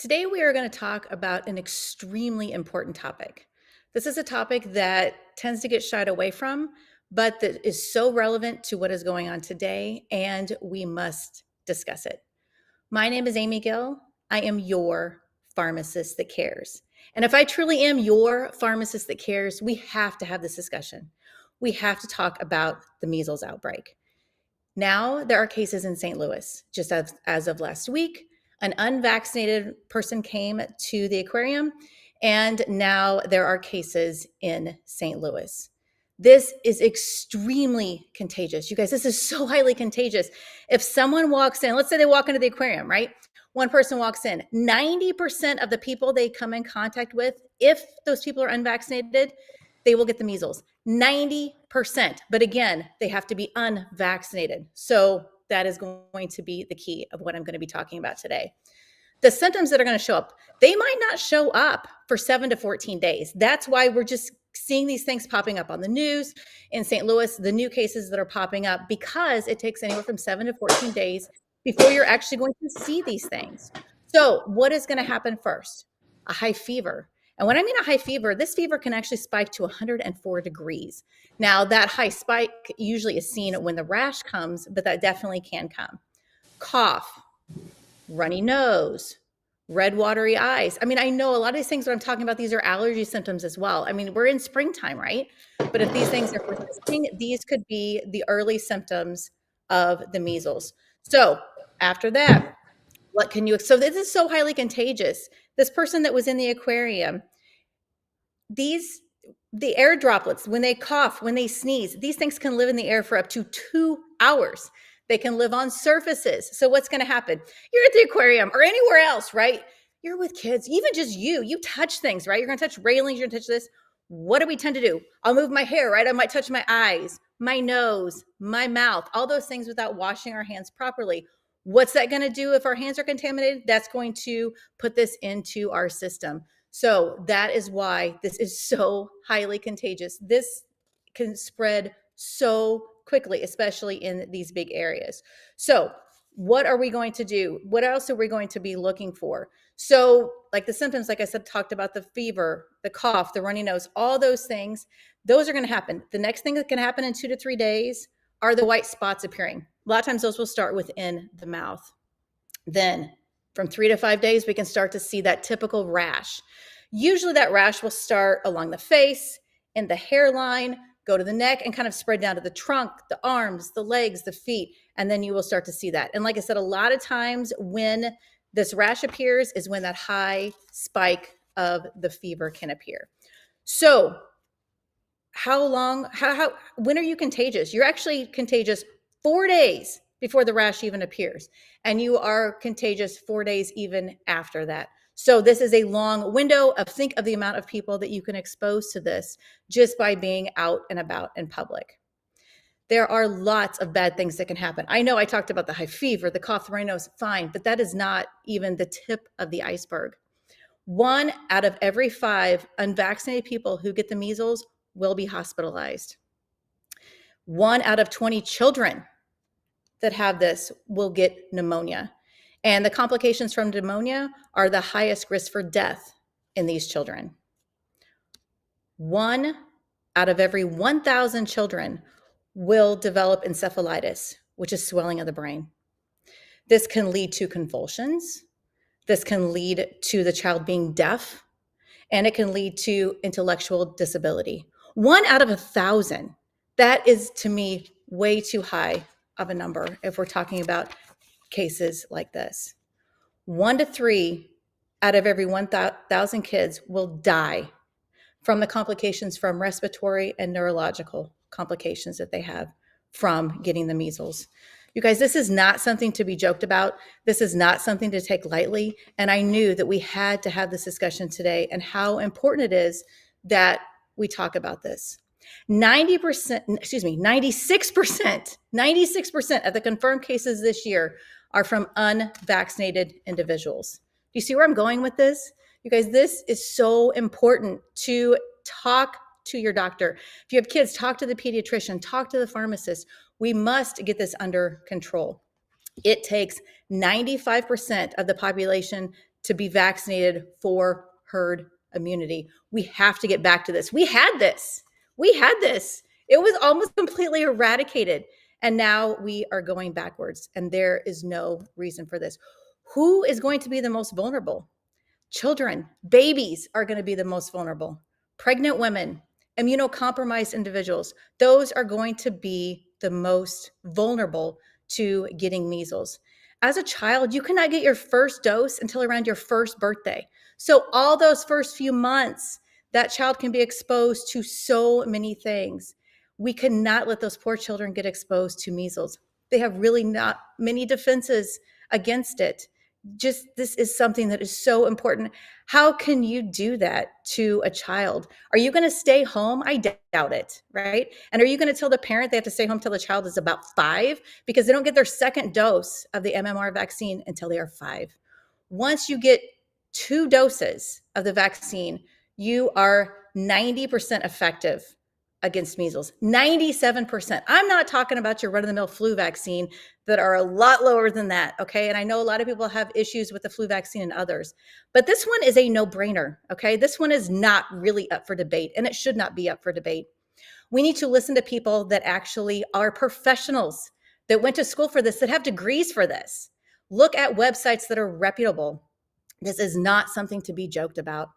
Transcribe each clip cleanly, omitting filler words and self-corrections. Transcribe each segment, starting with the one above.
Today, we are going to talk about an extremely important topic. This is a topic that tends to get shied away from, but that is so relevant to what is going on today, and we must discuss it. My name is Amy Gill. I am your pharmacist that cares. And if I truly am your pharmacist that cares, we have to have this discussion. We have to talk about the measles outbreak. Now, there are cases in St. Louis. Just as of last week, an unvaccinated person came to the aquarium, and now there are cases in St. Louis. This is extremely contagious. You guys, this is so highly contagious. If someone walks in, let's say they walk into the aquarium, right? One person walks in, 90% of the people they come in contact with, if those people are unvaccinated, they will get the measles. 90%. But again, they have to be unvaccinated. So that is going to be the key of what I'm going to be talking about today. The symptoms that are going to show up, they might not show up for 7 to 14 days. That's why we're just seeing these things popping up on the news in St. Louis, the new cases that are popping up, because it takes anywhere from 7 to 14 days before you're actually going to see these things. So what is going to happen first? A high fever. And when I mean a high fever, this fever can actually spike to 104 degrees. Now, that high spike usually is seen when the rash comes, but that definitely can come. Cough, runny nose, red watery eyes. I mean, I know a lot of these things that I'm talking about, these are allergy symptoms as well. I mean, we're in springtime, right? But if these things are persisting, these could be the early symptoms of the measles. So after that, what can you, so this is so highly contagious. This person that was in the aquarium, the air droplets, when they cough, when they sneeze, these things can live in the air for up to 2 hours. They can live on surfaces. So what's going to happen? You're at the aquarium or anywhere else, right? You're with kids, even just you touch things, right? You're going to touch railings, you're going to touch this. What do we tend to do? I'll move my hair, right? I might touch my eyes, my nose, my mouth, all those things without washing our hands properly. What's that going to do if our hands are contaminated? That's going to put this into our system. So that is why this is so highly contagious. This can spread so quickly, especially in these big areas. So what are we going to do? What else are we going to be looking for? So like the symptoms, like I said, talked about the fever, the cough, the runny nose, all those things, those are going to happen. The next thing that can happen in 2 to 3 days are the white spots appearing. A lot of times those will start within the mouth. Then from 3 to 5 days, we can start to see that typical rash. Usually that rash will start along the face, in the hairline, go to the neck, and kind of spread down to the trunk, the arms, the legs, the feet, and then you will start to see that. And like I said, a lot of times when this rash appears is when that high spike of the fever can appear. So when are you contagious? You're actually contagious 4 days before the rash even appears, and you are contagious 4 days even after that. So this is a long window think of the amount of people that you can expose to this just by being out and about in public. There are lots of bad things that can happen. I know I talked about the high fever, the cough, the runny nose, fine, but that is not even the tip of the iceberg. 1 out of every 5 unvaccinated people who get the measles will be hospitalized. 1 out of 20 children that have this will get pneumonia. And the complications from pneumonia are the highest risk for death in these children. 1 out of every 1,000 children will develop encephalitis, which is swelling of the brain. This can lead to convulsions. This can lead to the child being deaf, and it can lead to intellectual disability. 1 out of 1,000. That is, to me, way too high of a number if we're talking about cases like this. 1 to 3 out of every 1,000 kids will die from the complications from respiratory and neurological complications that they have from getting the measles. You guys, this is not something to be joked about. This is not something to take lightly. And I knew that we had to have this discussion today and how important it is that we talk about this. 96% of the confirmed cases this year are from unvaccinated individuals. Do you see where I'm going with this? You guys, this is so important to talk to your doctor. If you have kids, talk to the pediatrician, talk to the pharmacist. We must get this under control. It takes 95% of the population to be vaccinated for herd immunity. We have to get back to this. We had this. We had this. It was almost completely eradicated. And now we are going backwards. And there is no reason for this. Who is going to be the most vulnerable? Children, babies are going to be the most vulnerable. Pregnant women, immunocompromised individuals, those are going to be the most vulnerable to getting measles. As a child, you cannot get your first dose until around your first birthday. So, all those first few months, that child can be exposed to so many things. We cannot let those poor children get exposed to measles. They have really not many defenses against it. Just this is something that is so important. How can you do that to a child? Are you going to stay home? I doubt it, right? And are you going to tell the parent they have to stay home till the child is about 5 because they don't get their second dose of the MMR vaccine until they are 5? Once you get 2 doses of the vaccine, you are 90% effective against measles. 97%. I'm not talking about your run-of-the-mill flu vaccine that are a lot lower than that, okay? And I know a lot of people have issues with the flu vaccine and others, but this one is a no-brainer, okay? This one is not really up for debate, and it should not be up for debate. We need to listen to people that actually are professionals, that went to school for this, that have degrees for this. Look at websites that are reputable. This is not something to be joked about.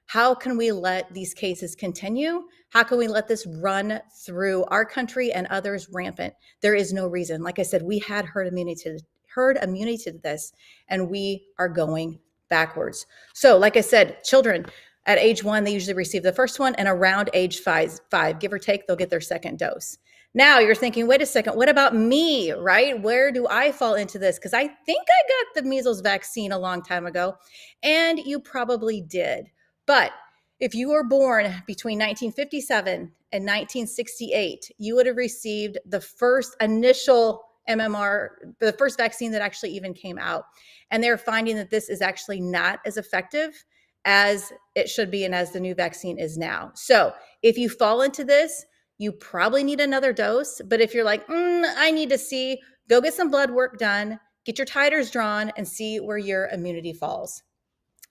How can we let these cases continue? How can we let this run through our country and others rampant? There is no reason. Like I said, we had herd immunity to this, and we are going backwards. So, like I said, children at age 1, they usually receive the first one, and around age 5, give or take, they'll get their second dose. Now you're thinking, wait a second, what about me, right? Where do I fall into this? Because I think I got the measles vaccine a long time ago, and you probably did. But if you were born between 1957 and 1968, you would have received the first initial MMR, the first vaccine that actually even came out. And they're finding that this is actually not as effective as it should be and as the new vaccine is now. So if you fall into this, you probably need another dose. But if you're like, I need to see, go get some blood work done, get your titers drawn, and see where your immunity falls.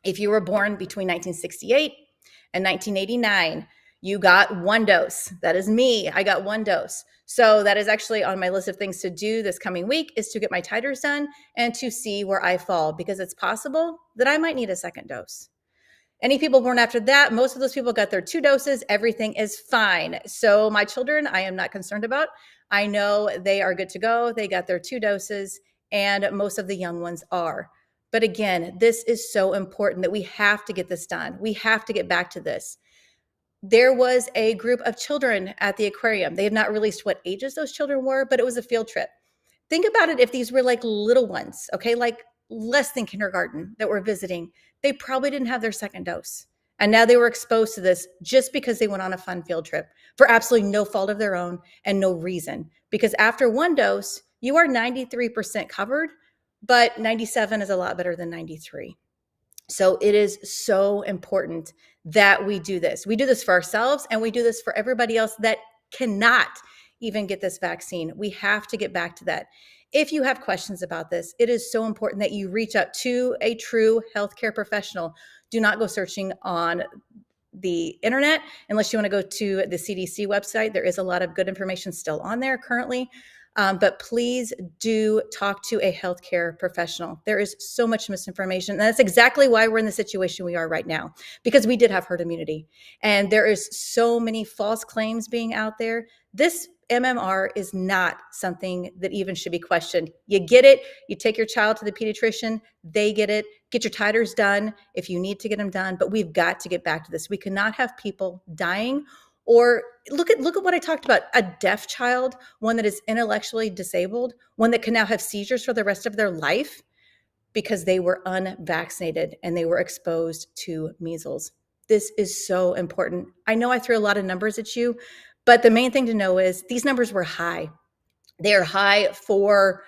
If you were born between 1968 and 1989, you got 1 dose. That is me. I got 1 dose. So that is actually on my list of things to do this coming week, is to get my titers done and to see where I fall, because it's possible that I might need a second dose. Any people born after that, most of those people got their 2 doses. Everything is fine. So my children, I am not concerned about. I know they are good to go. They got their 2 doses, and most of the young ones are. But again, this is so important that we have to get this done. We have to get back to this. There was a group of children at the aquarium. They have not released what ages those children were, but it was a field trip. Think about it, if these were like little ones, okay, like less than kindergarten that were visiting, they probably didn't have their second dose. And now they were exposed to this just because they went on a fun field trip for absolutely no fault of their own and no reason. Because after 1 dose, you are 93% covered, but 97 is a lot better than 93. So it is so important that we do this. We do this for ourselves, and we do this for everybody else that cannot even get this vaccine. We have to get back to that. If you have questions about this, it is so important that you reach out to a true healthcare professional. Do not go searching on the internet unless you want to go to the CDC website. There is a lot of good information still on there currently. But please do talk to a healthcare professional. There is so much misinformation. And that's exactly why we're in the situation we are right now, because we did have herd immunity. And there is so many false claims being out there. This MMR is not something that even should be questioned. You get it. You take your child to the pediatrician. They get it. Get your titers done if you need to get them done. But we've got to get back to this. We cannot have people dying. Or look at what I talked about, a deaf child, one that is intellectually disabled, one that can now have seizures for the rest of their life because they were unvaccinated and they were exposed to measles. This is so important. I know I threw a lot of numbers at you, but the main thing to know is these numbers were high. They are high for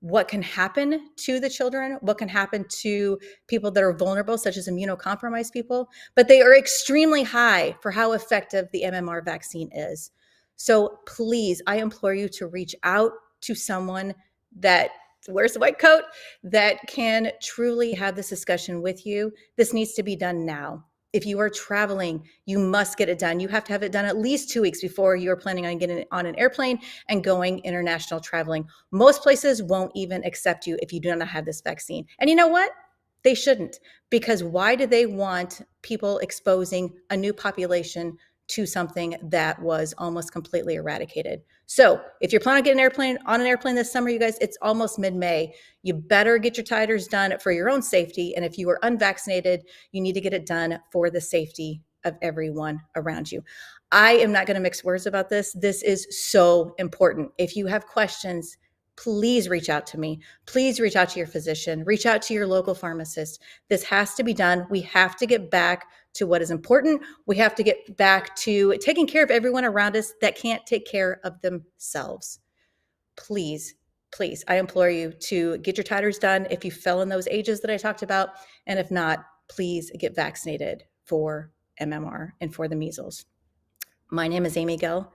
what can happen to the children, what can happen to people that are vulnerable, such as immunocompromised people, but they are extremely high for how effective the MMR vaccine is. So please, I implore you to reach out to someone that wears the white coat that can truly have this discussion with you. This needs to be done now. If you are traveling, you must get it done. You have to have it done at least 2 weeks before you're planning on getting on an airplane and going international traveling. Most places won't even accept you if you do not have this vaccine. And you know what? They shouldn't, because why do they want people exposing a new population to something that was almost completely eradicated? So if you're planning on getting on an airplane this summer, you guys, it's almost mid-May. You better get your titers done for your own safety. And if you are unvaccinated, you need to get it done for the safety of everyone around you. I am not going to mix words about this. This is so important. If you have questions, please reach out to me. Please reach out to your physician, reach out to your local pharmacist. This has to be done. We have to get back to what is important. We have to get back to taking care of everyone around us that can't take care of themselves. Please, please, I implore you to get your titers done if you fell in those ages that I talked about. And if not, please get vaccinated for MMR and for the measles. My name is Amy Gill.